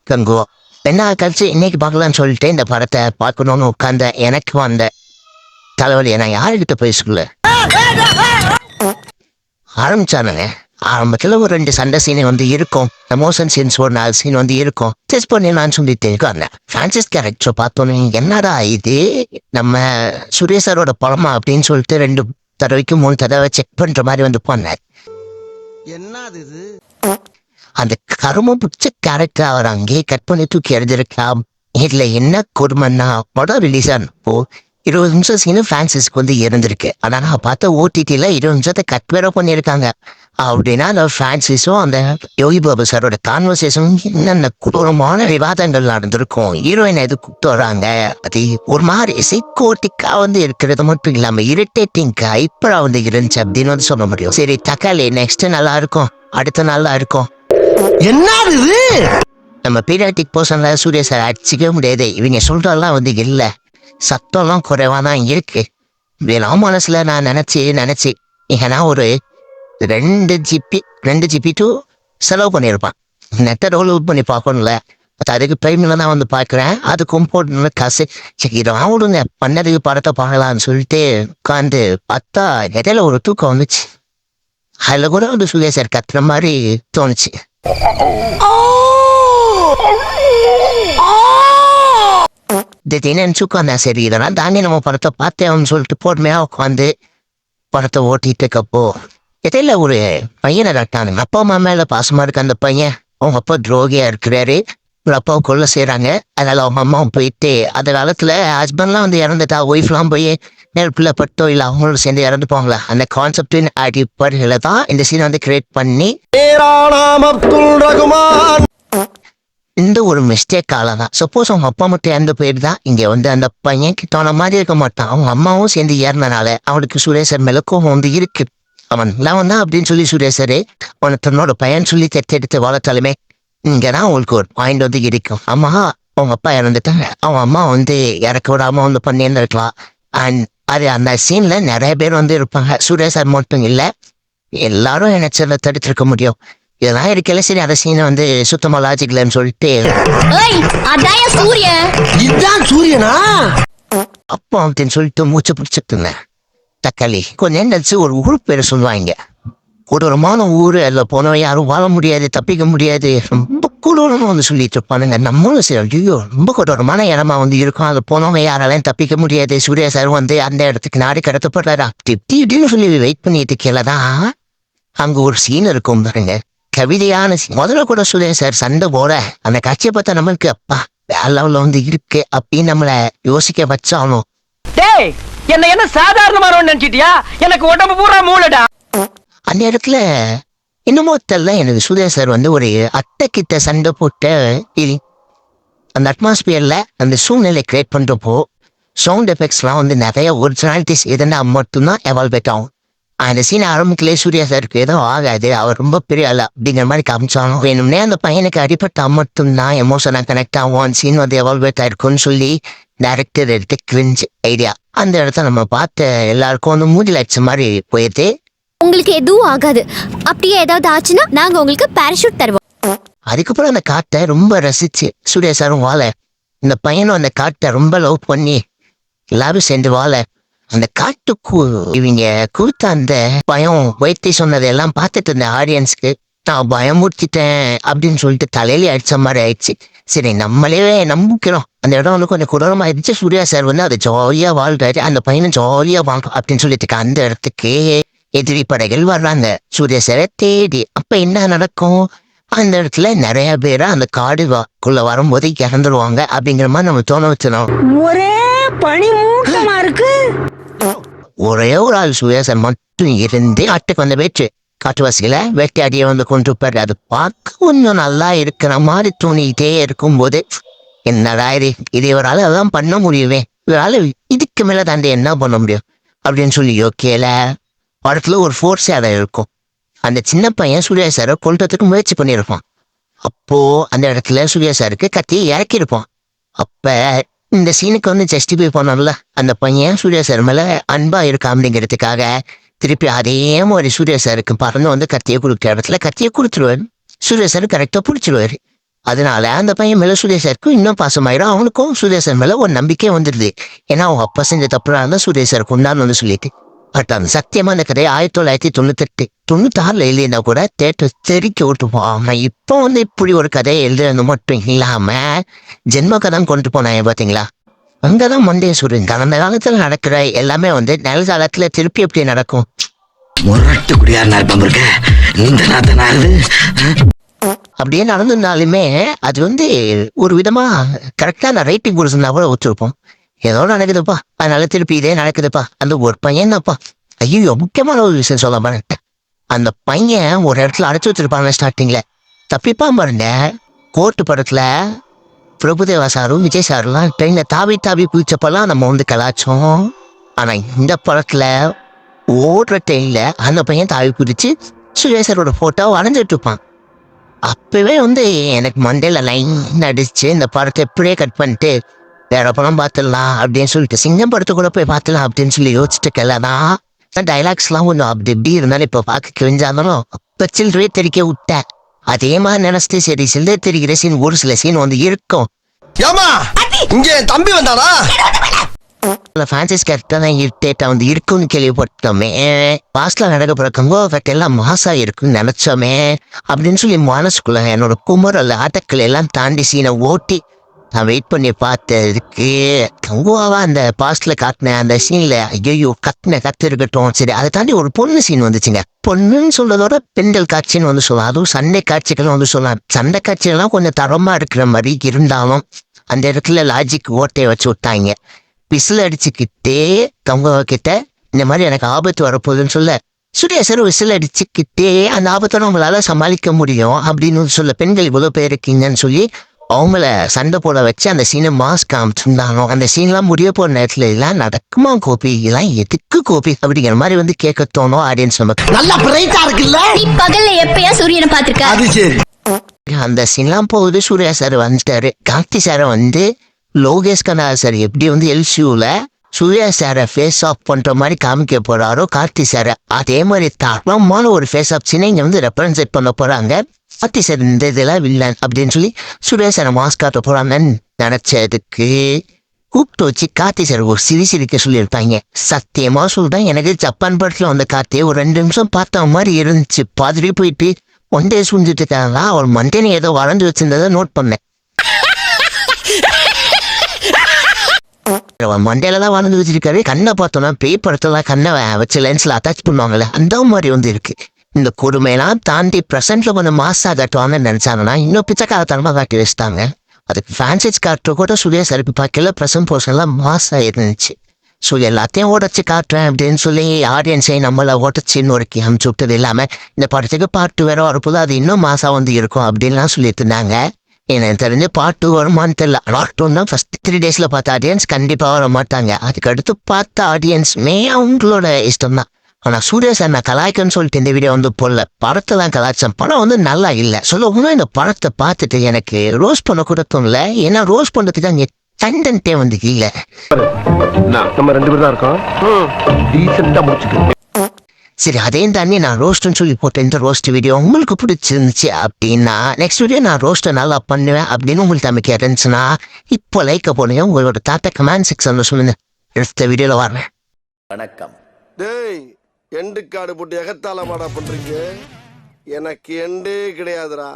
கங்குவோ என்ன கழிச்சு இன்னைக்கு பார்க்கலான்னு சொல்லிட்டு இந்த படத்தை பார்க்கணும்னு உட்கார்ந்த எனக்கு வந்த தலைவலி நான் யாருக்கிட்ட போய் சொல்ல ஆரம்பிச்சானுங்க. ஆரம்பத்தில் ஒரு 2 சண்டை சீன் வந்து இருக்கும், எமோஷன் சீன்ஸ் ஒரு 4 சீன் வந்து இருக்கும். டெஸ்ட் பண்ணி நான் சொல்லிட்டு இருக்காங்க. பிரான்சிஸ் கேரக்டர் பார்த்தோன்னே என்னடா இது நம்ம சுரேஷரோட படமா அப்படின்னு சொல்லிட்டு 2 தடவைக்கு 3 தடவை செக் பண்ற மாதிரி வந்து போனேன். என்னது இது? அந்த கரும பிடிச்ச கேரக்டர் அவர் அங்கேயே கட் பண்ணி தூக்கி எழுதிருக்கலாம். இதுல என்ன கொடுமைன்னா படம் ரிலீஸ் ஆனப்போ 20 நிமிஷம் சீனு பிரான்சிஸ்க்கு வந்து இருந்திருக்கு. ஆனா நான் பார்த்த ஓடிடியில் 20 நிமிஷத்தை கட் வேற பண்ணியிருக்காங்க. அப்படின்னா அந்த பிரான்சிஸும் அந்த யோகி பாபு சாரோட கான்வர்சேஷனும் என்னென்ன கொடூரமான விவாதங்கள் நடந்திருக்கும். ஹீரோயின் எது கூப்பிட்டு வராங்க, அது ஒரு மாதிரி சைக்கோட்டிக்கா வந்து இருக்கிறது மட்டும் இல்லாம இரிட்டேட்டிங்கா இப்ப வந்து இருந்துச்சு அப்படின்னு வந்து சொல்ல முடியும். சரி தக்காளி நெக்ஸ்ட் நல்லா இருக்கும், அடுத்த நல்லா இருக்கும். என்னது இது? நம்ம பீரியாட்டிக் போர்ஷன்ல சூர்யா சார் அடிச்சிக்க முடியாது. இவங்க சொல்றதெல்லாம் வந்து இல்லை, சத்தம்லாம் குறைவா தான் இருக்கு. வேணாம் மனசுல நான் நினைச்சு ஏன்னா ஒரு 2 ஜிபி டூ செலவு பண்ணியிருப்பான். நெட்டை டவுன்லோட் பண்ணி பார்க்கணும்ல, அதுக்கு டைம்ல தான் வந்து பார்க்குறேன். அதுக்கும் போட்டு காசு சரி ராவுடுங்க பண்ணதுக்கு படத்தை பார்க்கலான்னு சொல்லிட்டு உட்காந்து பார்த்தா இடையில ஒரு தூக்கம் வந்துச்சு. அதில் கூட வந்து சூர்யா சார் கத்துற மாதிரி தோணுச்சு. திடீர்னு உட்காந்தா சரி இதெல்லாம் தாண்டி நம்ம படத்தை பார்த்தேன்னு சொல்லிட்டு பொறுமையா உட்காந்து படத்தை ஓட்டிட்டு இருக்கப்போ இடையில ஒரு பையனை கட்டானுங்க. அப்பா அம்மா மேல பாசமா இருக்க அந்த பையன், அவங்க அப்பா துரோகியா இருக்கிறாரு, ஒரு அப்பாவை கொல்ல செய்யறாங்க. அதனால அவங்க அம்மாவும் போயிட்டு அந்த காலத்துல ஹஸ்பண்ட்லாம் வந்து இறந்துட்டா ஒய்ஃப்லாம் போய் நெருப்புல பட்டோ இல்லை அவங்களோட சேர்ந்து இறந்து போவாங்களா, அந்த கான்செப்டின் அடிப்படையில தான் இந்த சீன் வந்து கிரியேட் பண்ணி இந்த ஒரு மிஸ்டேக்கால தான். சப்போஸ் அவங்க அப்பா மட்டும் இறந்து போயிட்டு இங்க வந்து அந்த பையன் கிட்டான மாதிரி இருக்க மாட்டான். அவங்க அம்மாவும் சேர்ந்து ஏறினால அவனுக்கு சுரேசர் மேல கோவம் வந்து இருக்கு. அவன் எல்லாம் தான் அப்படின்னு சொல்லி சுரேசரு அவனை தன்னோட பையன் சொல்லி தெத்தெடுத்து வளர்த்தாலுமே இங்கதான் அவங்களுக்கு ஒரு பாயிண்ட் வந்து இருக்கும். அம்மா அவங்க அப்பா இறந்துட்டாங்க, அவங்க அம்மா வந்து இறக்க விடாம வந்து பண்ணியிருந்திருக்கலாம். அண்ட் அது அந்த சீன்ல நிறைய பேர் வந்து இருப்பாங்க, சுரேசர் மட்டும் இல்லை, எல்லாரும் நினைச்சதை தடுத்திருக்க முடியும். இதெல்லாம் இருக்கல. சரி அந்த சீனை வந்து சுத்தமா லாஜிக்கலன்னு சொல்லிட்டு சூரியனா அப்போ அப்படின்னு சொல்லிட்டு மூச்சு பிடிச்சிட்டு இருந்தேன். தக்காளி கொஞ்சம் நினைச்சு ஒரு ஊர் பேரை சொல்லுவாங்க, கொடூரமான ஊரு, அதில் போனவன் யாரும் வாழ முடியாது, தப்பிக்க முடியாது, ரொம்ப கொடூரமா வந்து சொல்லிட்டு இருப்பானுங்க. நம்மளும் சரி ஐயோ ரொம்ப கொடூரமான இடமா வந்து இருக்கும், அதில் போனவன் யாராலையும் தப்பிக்க முடியாது, சூர்யா சார் வந்து அந்த இடத்துக்கு நாடு கடத்தப்படுறாரா இப்படின்னு சொல்லி வெயிட் பண்ணிட்டு கீழதான் அங்க ஒரு சீன் இருக்கும் பாருங்க, கவிதையான முதல்ல கூட சூர்யா சார் சண்டை போட அந்த காட்சியை பார்த்தா நம்மளுக்கு அப்பா வேலைல வந்து இருக்கு அப்படின்னு நம்மள யோசிக்க வச்சாலும் என்ன சாதாரணமான நினைச்சிட்டியா, எனக்கு உடம்பு பூரா மூளைடா. அந்த இடத்துல இன்னமும் தெரியல எனக்கு சூர்யா சார் வந்து ஒரு அட்டை கிட்ட சண்டை போட்ட அந்த அட்மாஸ்பியர்ல அந்த சூழ்நிலை கிரியேட் பண்றப்போ சவுண்ட் எஃபெக்ட்ஸ்லாம் வந்து நிறைய ஒரிஜினாலிட்டிஸ் எதுனா மட்டும்தான் எவால்வேட் ஆகும். அந்த சீன் ஆரம்பிக்கலே சூர்யா சாருக்கு ஏதோ ஆகாது, அவர் ரொம்ப பெரிய ஆளா அப்படிங்கிற மாதிரி காமிச்சாலும் வேணும்னே அந்த பையனுக்கு அடிப்பட்டா மட்டும்தான் எமோஷனா கனெக்ட் ஆகும், அந்த சீன் வந்து எவால்வேட் ஆயிருக்கும்னு சொல்லி டைரக்டர் எடுத்து கிரிஞ்ச் ஐடியா. அந்த இடத்த நம்ம பார்த்த எல்லாருக்கும் வந்து மூஞ்சில் அடிச்ச மாதிரி போயிட்டு உங்களுக்கு எதுவும் ஆகாது, அப்படியே ஏதாவது ஆச்சுன்னா நாங்க உங்களுக்கு பாராசூட் தருவோம். அதுக்கப்புறம் அந்த காட்டை ரொம்ப ரசிச்சு சூர்யா சாரும் வாழ, இந்த பையனும் அந்த காட்டை ரொம்ப லவ் பண்ணி எல்லாரும் சேர்ந்து வாழ, அந்த காட்டுக்கு இவங்க கொடுத்த அந்த பயம் வைத்தி சொன்னதெல்லாம் பார்த்துட்டு இருந்த ஆடியன்ஸ்க்கு நான் பயமுறுத்திட்டேன் அப்படின்னு சொல்லிட்டு தலையிலே அடிச்ச மாதிரி ஆயிடுச்சு. சரி நம்மளே நம்பிக்கிறோம் அந்த இடம் வந்து கொஞ்சம் கொடூரமாயிடுச்சு, சூர்யா சார் வந்து அதை ஜாலியா வாழ்றாரு, அந்த பையனும் ஜாலியா வாழ்றோம் அப்படின்னு சொல்லிட்டு அந்த இடத்துக்கு எதிரி படைகள் வர்றாங்க சூர்யா சாரை தேடி. அப்ப என்ன நடக்கும், அந்த இடத்துல நிறைய பேரை அந்த காடுக்குள்ள வரும்போது இறந்துருவாங்க அப்படிங்கிற மாதிரி நம்ம தோண வச்சிடும். ஒரே பனி மூட்டமா இருக்கு. ஒரே ஒரு ஆள் சூர்யா சார் மட்டும் இருந்து அட்டுக்கு வந்த வேற்று காட்டுவாசிகளை வேட்டையாடியை வந்து கொண்டு போறாரு. அது பார்க்க கொஞ்சம் நல்லா இருக்கிற மாதிரி தோணிக்கிட்டே இருக்கும்போது என்னடா இது இவரால் அதெல்லாம் பண்ண முடியுமே, இவரால் இதுக்கு மேல தாண்டி என்ன பண்ண முடியும் அப்படின்னு சொல்லி யோக்கியல படத்துல ஒரு ஃபோர்ஸ் அதை இருக்கும். அந்த சின்ன பையன் சூர்யா சாரை கொல்றதுக்கு முயற்சி பண்ணியிருப்பான். அப்போ அந்த இடத்துல சூர்யா சாருக்கு கத்தியை இறக்கியிருப்பான். அப்ப இந்த சீனுக்கு வந்து ஜஸ்டிஃபை பண்ணல, அந்த பையன் சூர்யா சார் மேல அன்பா இருக்கா அப்படிங்கிறதுக்காக திருப்பி அதே மாதிரி சூர்யா சாருக்கு பறந்து வந்து கத்தியை கொடுக்குற இடத்துல கத்தியை கொடுத்துருவாரு. சூர்யா சார் கரெக்டா பிடிச்சிருவாரு. அதனால அந்த பையன் மேல சூர்யா சாருக்கும் இன்னும் பாசமாயிரும். அவனுக்கும் சூர்யா சார் மேல ஒரு நம்பிக்கை வந்துடுது. ஏன்னா அவங்க அப்பா செஞ்ச தப்புனா தான் சூர்யா சார் கொண்டாடணும்னு சொல்லிட்டு. பட் அந்த சத்தியமா அந்த கதையை 1998 96 எழுதினா கூட தேட்டர் தெறிக்க விட்டுப்போம். அவன் இப்போ இப்படி ஒரு கதையை எழுதுறது மட்டும் இல்லாம ஜென்ம கதை கொண்டு போனாங்க பாத்தீங்களா. அங்கதான் மண்டே சூரியன் கடந்த காலத்துல நடக்கிற எல்லாமே நிலகாலத்துல திருப்பி எப்படி நடக்கும். முரட்டு குடியாரனா இருப்பான் இருக்க இந்த நாத்தனாரு அப்படியே நடந்திருந்தாலுமே அது ஒரு விதமா கரெக்டான ரைட்டிங் கொடுத்துருந்தா கூட ஒத்துருப்போம். ஏதோ நடக்குதுப்பா, அதனால திருப்பி இதே நடக்குதுப்பா. அந்த ஒரு பையன்ப்பா, ஐயோ முக்கியமான ஒரு விஷயம் சொல்ல மாட்டேன். அந்த பையன் ஒரு இடத்துல அடைச்சு வச்சிருப்பாங்க ஸ்டார்டிங்ல. தப்பிப்பான் பாருங்க. கோர்ட்டு படத்துல பிரபுதேவா சாரும் விஜய் சாருலாம் ட்ரெயின்ல தாவி தாவி குதிச்சப்பெல்லாம் நம்ம கலாச்சோம். ஆனா இந்த படத்துல ஓடுற ட்ரெயின்ல அந்த பையன் தாவி குதிச்சு சுரேசரோட போட்டோ வரைஞ்சிட்டு இருப்பான். அப்பவே எனக்கு மண்டையில லைன் அடிச்சு இந்த படத்தை எப்படியே கட் பண்ணிட்டு வேற படம் பார்த்துடலாம் அப்படின்னு சொல்லிட்டு சிங்கம் படத்தை கூட போய் பார்த்துலாம் அப்படின்னு சொல்லி யோசிச்சுட்டு கலதான் டைலாக்ஸ் எல்லாம் அப்படி எப்படி இருந்தாலும் இப்ப பார்க்க கிழிஞ்சாலும் அப்ப சில்லறையே தெரிக்க விட்டேன். அதே மாதிரி நினைச்சிட்டு சரி சில்லறை தெரிக்கிற சீன் ஒரு சில சீன் இருக்கும். ஏமா இங்க தம்பி வந்தானா பிரான்சிஸ் கேரக்டர் தான் இரிட்டேட்டா இருக்குன்னு கேள்விப்பட்டோமே. பாஸ்ட்ல நடக்க பிறக்கங்கோ எல்லாம் மாசா இருக்குன்னு நினைச்சோமே அப்படின்னு சொல்லி மனசுக்குள்ள என்னோட குமரல் ஆட்டக்கள் எல்லாம் தாண்டி சீனை ஓட்டி நான் வெயிட் பண்ணி பார்த்ததுக்கு கங்குவாவா அந்த பாஸ்ட்ல காட்டின அந்த சீன்ல ஐயோ கத்து இருக்கட்டும். சரி அதை தாண்டி ஒரு பொண்ணு சீன் வந்துச்சுங்க. பொண்ணுன்னு சொல்றதோட பெண்கள் காட்சின்னு சொல்லலாம். அதுவும் சண்டை காட்சிகள் சொல்லலாம். சண்டை காட்சிகள்லாம் கொஞ்சம் தரமா இருக்கிற மாதிரி இருந்தாலும் அந்த இடத்துல லாஜிக் ஓட்டையை வச்சு விட்டாங்க. விசில் அடிச்சுக்கிட்டே கங்குவா கிட்ட இந்த மாதிரி எனக்கு ஆபத்து வரப்போகுதுன்னு சொல்ல சூர்யா சார் விசில் அடிச்சுக்கிட்டே அந்த ஆபத்தை நம்மளால சமாளிக்க முடியும் அப்படின்னு சொல்ல பெண்கள் இவ்வளவு பேர் இருக்கீங்கன்னு சொல்லி அவங்கள சண்டை போட வச்சு அந்த சீனை மாஸ்க் காமிச்சிருந்தாங்க. அந்த சீன்லாம் முடிய போற நேரத்துல எல்லாம் நடக்குமா கோபி, இதெல்லாம் எதுக்கு கோபி அப்படிங்கிற மாதிரி கேட்க தோணும் ஆடியன்ஸ். நமக்கு நல்லா பிரைட்டா இருக்குல்ல. நீ பகல்ல எப்பயா சூரியனை பாத்திருக்க? அது சரி. அந்த சீன்லாம் போகுது. சூர்யா சார் வந்துட்டாரு. கார்த்தி சாரை லோகேஷ் கனா சார் எப்படி எல்சியூல சூர்யா சாரை ஃபேஸ் ஆஃப் பண்ற மாதிரி காமிக்க போறாரோ கார்த்தி சாரை அதே மாதிரி தரமான ஒரு ஃபேஸ் ஆஃப் சீனை இங்க ரெப்ரசன்ட் பண்ண போறாங்க. கார்த்தி சார் இந்த இதெல்லாம் வில்லன் அப்படின்னு சொல்லி சூர்யா சாரை மாஸ்க் காட்ட போறாங்கன்னு நினைச்சதுக்கு கூப்பிட்டு வச்சு கார்த்தி சார் ஒரு சிரிக்க சொல்லியிருப்பாங்க. சத்தியமா சொல்றேன், எனக்கு ஜப்பான் படத்துல கார்த்தியை ஒரு 2 நிமிஷம் பார்த்த மாதிரி இருந்துச்சு. பாதிரி போயிட்டு ஒன்டே சுஞ்சிட்டு இருக்காங்க. அவள் மண்டேனை ஏதோ வளர்ந்து வச்சிருந்ததை நோட் பண்ணேன். மண்டையில தான் வளர்ந்து வச்சிருக்காரு. கண்ணை பார்த்தோம்னா பேய் படத்தெல்லாம் கண்ணை வச்சு லென்ஸ்ல அட்டாச் பண்ணுவாங்கல்ல அந்த மாதிரி இருக்கு. இந்த கொடுமையெல்லாம் தாண்டி பிரசன்ட்ல கொஞ்சம் மாசா காட்டுவாங்கன்னு நினைச்சாங்கன்னா இன்னும் பிச்சைக்காரத்தனமா காட்டி வச்சுட்டாங்க. அதுக்கு பிரான்சிஸ் காட்டுற கூட சூர்யா சருப்பு பார்க்கல பிரசன்ட் போர்ஷன் எல்லாம் மாசா இருந்துச்சு. ஸோ எல்லாத்தையும் உடச்சு காட்டுறேன் அப்படின்னு சொல்லி ஆடியன்ஸை நம்மளை உடச்சின்னு ஒரு அமுச்சு விட்டது இல்லாம இந்த படத்துக்கு பாட்டு வேற வரப்போது அது இன்னும் மாசா இருக்கும் அப்படின்லாம் சொல்லிட்டு இருந்தாங்க. எனக்கு தெரிஞ்சு பாட்டு வருமானு தெரியல. லாக்டவுன் தான் ஃபர்ஸ்ட் 3 daysல பார்த்த ஆடியன்ஸ் கண்டிப்பா வர மாட்டாங்க. அதுக்கு அடுத்து பார்த்த ஆடியன்ஸ்மே அவங்களோட இஷ்டம் தான். ஆனா சூர்யா சார் நான் கலாய்க்கன்னு சொல்லிட்டு இந்த வீடியோ போடல. படத்தை தான் கலாய்ச்சேன். படம் நல்லா இல்லை சொல்ல. இந்த படத்தை பார்த்துட்டு எனக்கு ரோஸ் பண்ண கூட தோணல. ஏன்னா ரோஸ் பண்றதுக்கு அங்கே கண்டென்ட்டே இல்லை. நம்ம 2 பேர் தான் இருக்கோம். டீசெண்டா முடிச்சுக்க. சரி அதையும் தாண்டி நான் ரோஸ்ட்னு சொல்லி போட்ட இந்த ரோஸ்ட் வீடியோ உங்களுக்கு பிடிச்சிருந்துச்சு அப்படின்னா நெக்ஸ்ட் வீடியோ நான் ரோஸ்ட்டை நல்லா பண்ணுவேன் அப்படின்னு உங்களுக்கு நம்பிக்கை இருந்துச்சுன்னா இப்போ லைக்க போனேன். உங்களோட தாத்தா கமெண்ட் செக்ஷன்ல சொல்லுங்க. அடுத்த வீடியோல வரேன். வணக்கம். டேய் எண்டு காடு போட்டு எகத்தால மாடா பண்றீங்க. எனக்கு எண்டே கிடையாதுடா.